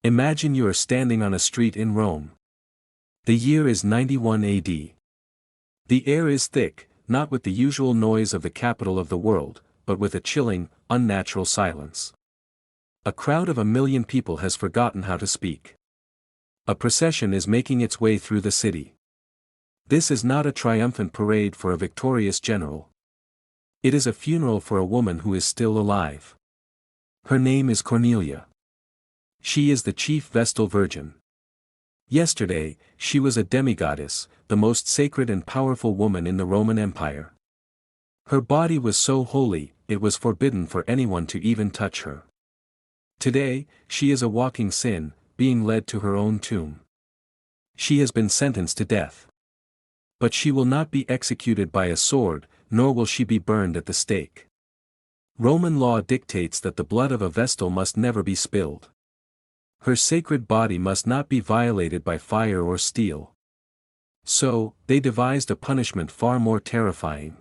Imagine you are standing on a street in Rome. The year is 91 AD. The air is thick, not with the usual noise of the capital of the world, but with a chilling, unnatural silence. A crowd of 1 million people has forgotten how to speak. A procession is making its way through the city. This is not a triumphant parade for a victorious general. It is a funeral for a woman who is still alive. Her name is Cornelia. She is the chief Vestal Virgin. Yesterday, she was a demigoddess, the most sacred and powerful woman in the Roman Empire. Her body was so holy, it was forbidden for anyone to even touch her. Today, she is a walking sin, being led to her own tomb. She has been sentenced to death. But she will not be executed by a sword, nor will she be burned at the stake. Roman law dictates that the blood of a Vestal must never be spilled. Her sacred body must not be violated by fire or steel. So, they devised a punishment far more terrifying.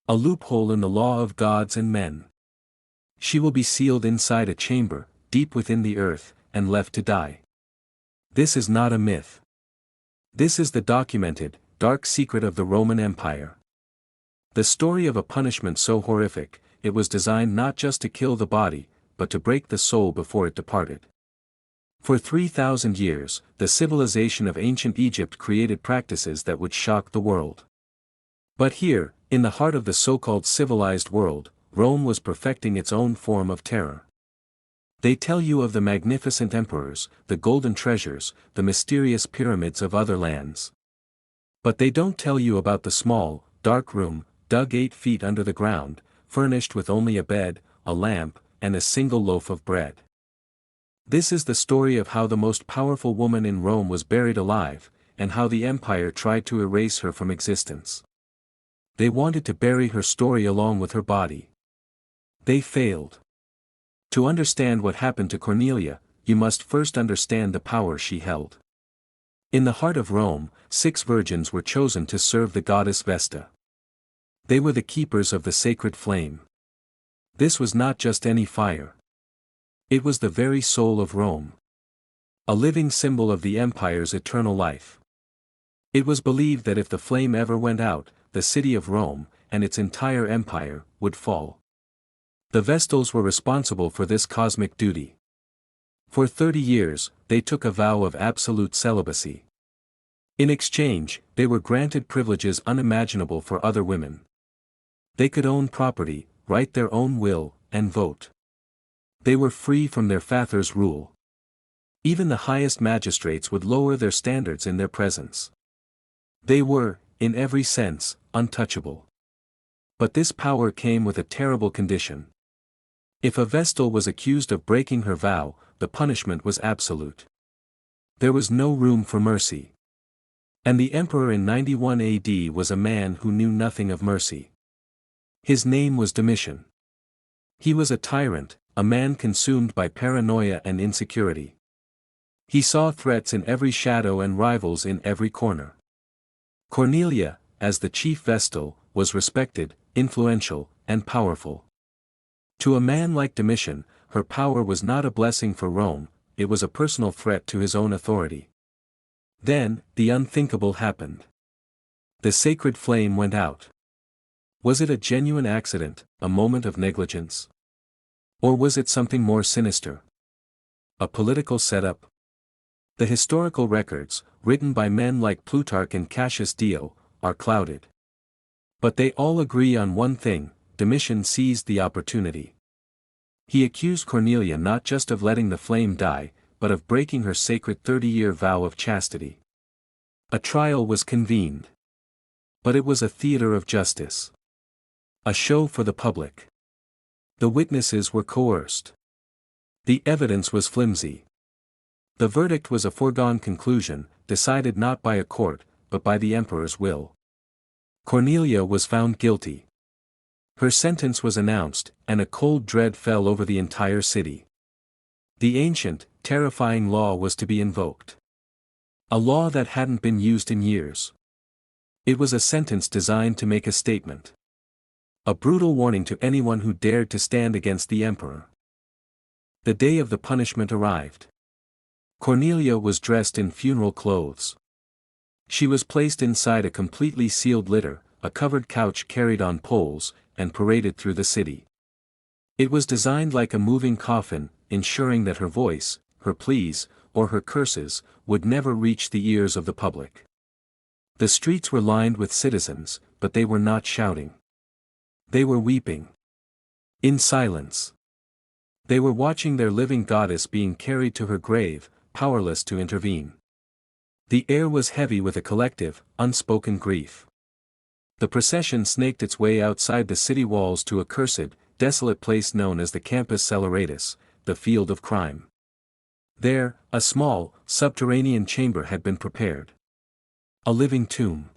A loophole in the law of gods and men. She will be sealed inside a chamber, deep within the earth, and left to die. This is not a myth. This is the documented, dark secret of the Roman Empire. The story of a punishment so horrific, it was designed not just to kill the body, but to break the soul before it departed. For 3,000 years, the civilization of ancient Egypt created practices that would shock the world. But here, in the heart of the so-called civilized world, Rome was perfecting its own form of terror. They tell you of the magnificent emperors, the golden treasures, the mysterious pyramids of other lands. But they don't tell you about the small, dark room, dug 8 feet under the ground, furnished with only a bed, a lamp, and a single loaf of bread. This is the story of how the most powerful woman in Rome was buried alive, and how the empire tried to erase her from existence. They wanted to bury her story along with her body. They failed. To understand what happened to Cornelia, you must first understand the power she held. In the heart of Rome, 6 virgins were chosen to serve the goddess Vesta. They were the keepers of the sacred flame. This was not just any fire. It was the very soul of Rome. A living symbol of the empire's eternal life. It was believed that if the flame ever went out, the city of Rome, and its entire empire, would fall. The Vestals were responsible for this cosmic duty. For 30 years, they took a vow of absolute celibacy. In exchange, they were granted privileges unimaginable for other women. They could own property, write their own will, and vote. They were free from their father's rule. Even the highest magistrates would lower their standards in their presence. They were, in every sense, untouchable. But this power came with a terrible condition. If a Vestal was accused of breaking her vow, the punishment was absolute. There was no room for mercy. And the emperor in 91 AD was a man who knew nothing of mercy. His name was Domitian. He was a tyrant, a man consumed by paranoia and insecurity. He saw threats in every shadow and rivals in every corner. Cornelia, as the chief Vestal, was respected, influential, and powerful. To a man like Domitian, her power was not a blessing for Rome, it was a personal threat to his own authority. Then, the unthinkable happened. The sacred flame went out. Was it a genuine accident, a moment of negligence? Or was it something more sinister? A political setup? The historical records, written by men like Plutarch and Cassius Dio, are clouded. But they all agree on one thing: Domitian seized the opportunity. He accused Cornelia not just of letting the flame die, but of breaking her sacred 30-year vow of chastity. A trial was convened. But it was a theater of justice. A show for the public. The witnesses were coerced. The evidence was flimsy. The verdict was a foregone conclusion, decided not by a court, but by the emperor's will. Cornelia was found guilty. Her sentence was announced, and a cold dread fell over the entire city. The ancient, terrifying law was to be invoked. A law that hadn't been used in years. It was a sentence designed to make a statement. A brutal warning to anyone who dared to stand against the emperor. The day of the punishment arrived. Cornelia was dressed in funeral clothes. She was placed inside a completely sealed litter, a covered couch carried on poles, and paraded through the city. It was designed like a moving coffin, ensuring that her voice, her pleas, or her curses, would never reach the ears of the public. The streets were lined with citizens, but they were not shouting. They were weeping. In silence. They were watching their living goddess being carried to her grave, powerless to intervene. The air was heavy with a collective, unspoken grief. The procession snaked its way outside the city walls to a cursed, desolate place known as the Campus Saleratus, the field of crime. There, a small, subterranean chamber had been prepared. A living tomb.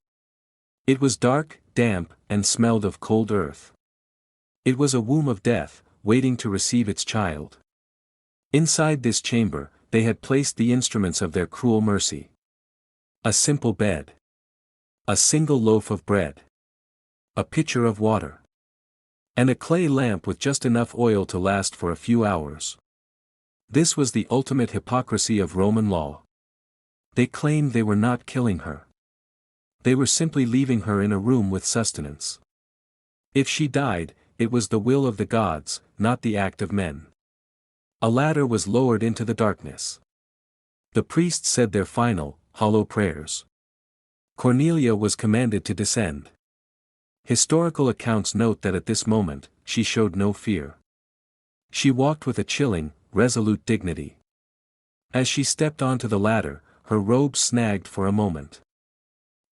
It was dark, damp, and smelled of cold earth. It was a womb of death, waiting to receive its child. Inside this chamber, they had placed the instruments of their cruel mercy. A simple bed. A single loaf of bread. A pitcher of water. And a clay lamp with just enough oil to last for a few hours. This was the ultimate hypocrisy of Roman law. They claimed they were not killing her. They were simply leaving her in a room with sustenance. If she died, it was the will of the gods, not the act of men. A ladder was lowered into the darkness. The priests said their final, hollow prayers. Cornelia was commanded to descend. Historical accounts note that at this moment, she showed no fear. She walked with a chilling, resolute dignity. As she stepped onto the ladder, her robe snagged for a moment.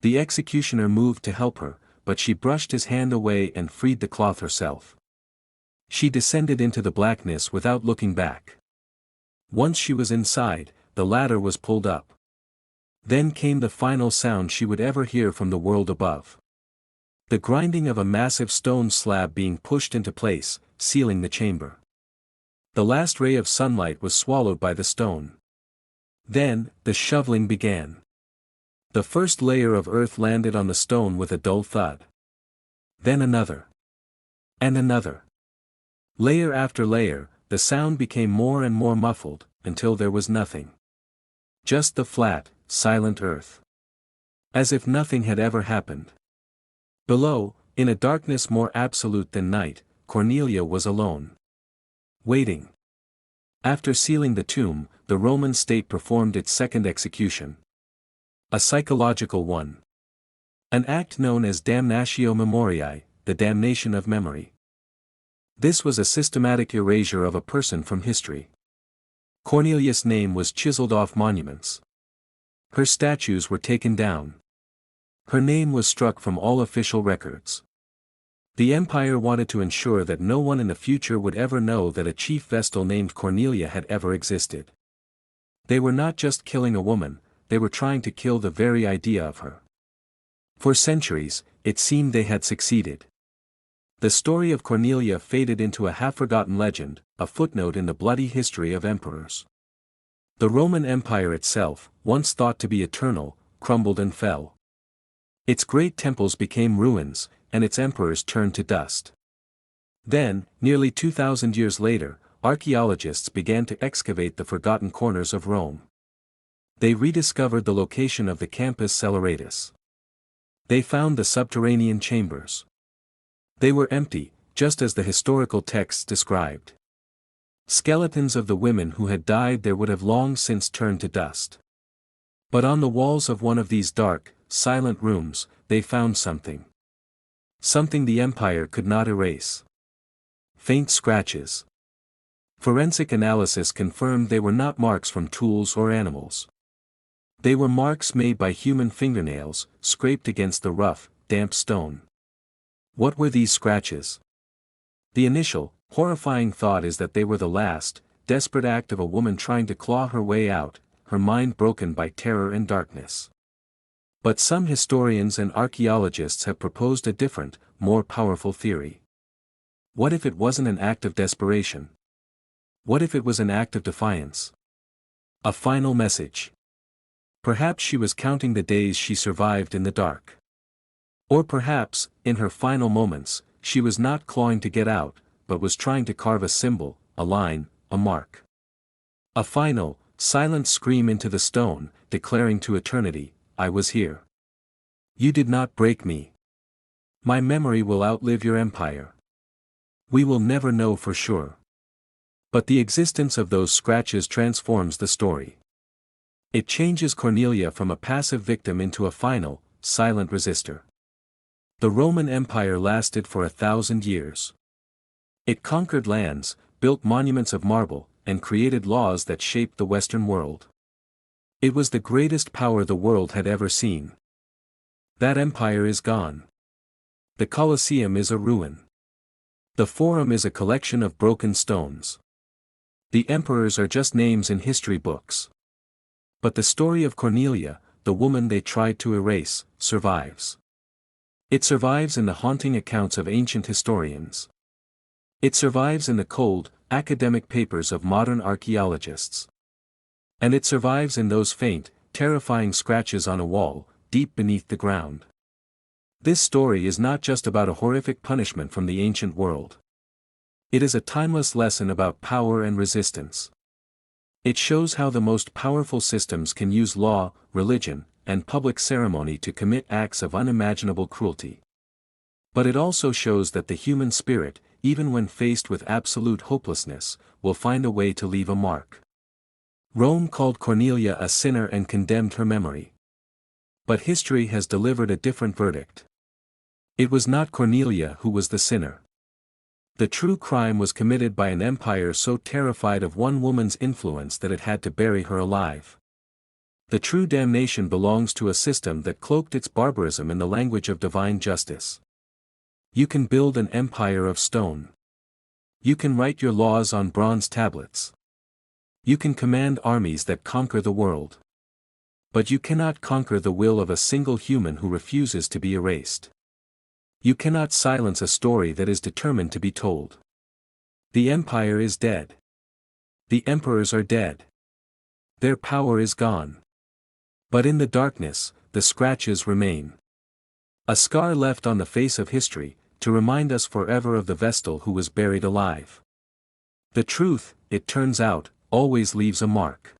The executioner moved to help her, but she brushed his hand away and freed the cloth herself. She descended into the blackness without looking back. Once she was inside, the ladder was pulled up. Then came the final sound she would ever hear from the world above. The grinding of a massive stone slab being pushed into place, sealing the chamber. The last ray of sunlight was swallowed by the stone. Then, the shoveling began. The first layer of earth landed on the stone with a dull thud. Then another. And another. Layer after layer, the sound became more and more muffled, until there was nothing. Just the flat, silent earth. As if nothing had ever happened. Below, in a darkness more absolute than night, Cornelia was alone. Waiting. After sealing the tomb, the Roman state performed its second execution. A psychological one. An act known as damnatio memoriae, the damnation of memory. This was a systematic erasure of a person from history. Cornelia's name was chiseled off monuments. Her statues were taken down. Her name was struck from all official records. The empire wanted to ensure that no one in the future would ever know that a chief vestal named Cornelia had ever existed. They were not just killing a woman, they were trying to kill the very idea of her. For centuries, it seemed they had succeeded. The story of Cornelia faded into a half-forgotten legend, a footnote in the bloody history of emperors. The Roman Empire itself, once thought to be eternal, crumbled and fell. Its great temples became ruins, and its emperors turned to dust. Then, nearly 2,000 years later, archaeologists began to excavate the forgotten corners of Rome. They rediscovered the location of the Campus Saleratus. They found the subterranean chambers. They were empty, just as the historical texts described. Skeletons of the women who had died there would have long since turned to dust. But on the walls of one of these dark, silent rooms, they found something. Something the empire could not erase. Faint scratches. Forensic analysis confirmed they were not marks from tools or animals. They were marks made by human fingernails, scraped against the rough, damp stone. What were these scratches? The initial, horrifying thought is that they were the last, desperate act of a woman trying to claw her way out, her mind broken by terror and darkness. But some historians and archaeologists have proposed a different, more powerful theory. What if it wasn't an act of desperation? What if it was an act of defiance? A final message. Perhaps she was counting the days she survived in the dark. Or perhaps, in her final moments, she was not clawing to get out, but was trying to carve a symbol, a line, a mark. A final, Silence scream into the stone, declaring to eternity, I was here. You did not break me. My memory will outlive your empire. We will never know for sure. But the existence of those scratches transforms the story. It changes Cornelia from a passive victim into a final, silent resistor. The Roman Empire lasted for 1,000 years. It conquered lands, built monuments of marble, and created laws that shaped the Western world. It was the greatest power the world had ever seen. That empire is gone. The Colosseum is a ruin. The Forum is a collection of broken stones. The emperors are just names in history books. But the story of Cornelia, the woman they tried to erase, survives. It survives in the haunting accounts of ancient historians. It survives in the cold, academic papers of modern archaeologists. And it survives in those faint, terrifying scratches on a wall, deep beneath the ground. This story is not just about a horrific punishment from the ancient world. It is a timeless lesson about power and resistance. It shows how the most powerful systems can use law, religion, and public ceremony to commit acts of unimaginable cruelty. But it also shows that the human spirit, even when faced with absolute hopelessness, will find a way to leave a mark. Rome called Cornelia a sinner and condemned her memory. But history has delivered a different verdict. It was not Cornelia who was the sinner. The true crime was committed by an empire so terrified of one woman's influence that it had to bury her alive. The true damnation belongs to a system that cloaked its barbarism in the language of divine justice. You can build an empire of stone. You can write your laws on bronze tablets. You can command armies that conquer the world. But you cannot conquer the will of a single human who refuses to be erased. You cannot silence a story that is determined to be told. The empire is dead. The emperors are dead. Their power is gone. But in the darkness, the scratches remain. A scar left on the face of history, to remind us forever of the Vestal who was buried alive. The truth, it turns out, always leaves a mark.